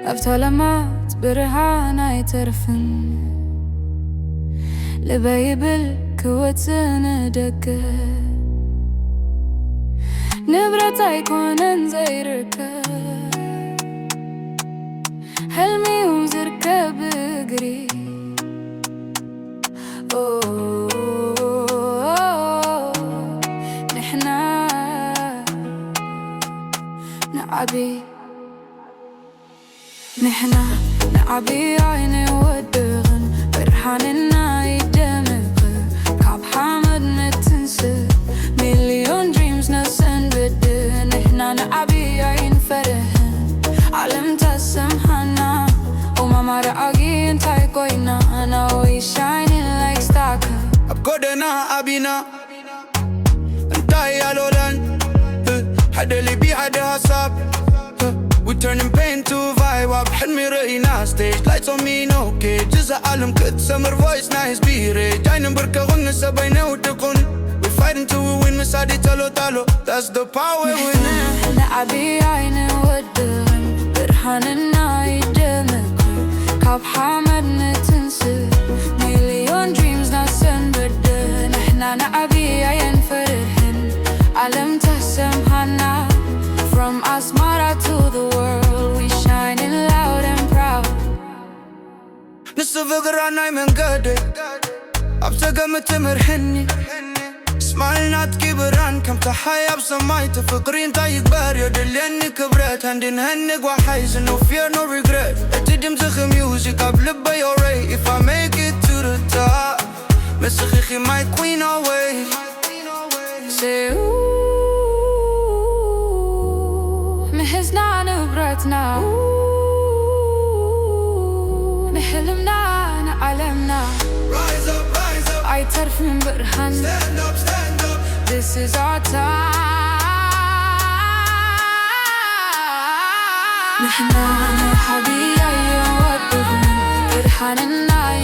أبطالمات برهانا يترفن لبيبل كوتنا دك نبرة يكونن زي ركب حلمي وزركب بقري نحنا نعبي نحنا نعبي عيني ودغن برحاننا يدمغ كعب حامد نتنسى مليون دريمز نسن بدي نحنا نعبي عين فرهن علم تسمحنا وما مرقاقي انتاي قوينا Now we shining like stalker أبقودنا أبينا انتاي يالولن حدا اللي بي حدا حساب We turning pain to vibe up حلمي رأينا stage lights on me no cage جزء عالم كد summer voice nice بيري جاينا بركة غنى سباينا وتقن We fighting to win مساعدي تلو تلو That's the power we نحنا نعبي عيني ودغن برحاننا يدمغ كعب حامد نتنسى مليون دريمز ناسن بدي نحنا نعبي عين فرهن علم تسمحنا From Asmara to the world, we shining loud and proud. نصف قرانا من قدي أبتقى متمرحني اسمعلنا تكبران كم تحيا بسماي تفكرين تايق باريو دليني كبرت هندي نهنق وحيز no fear no regret اتدم زخ music قبل بيوري If I make it to the top مسخيخي my queen always Say مهزنا نبرتنا نحلمنا نعلمنا Rise up عيترف من برهان Stand up This is our time نحنا نحبي أيوة ودغن برهاننا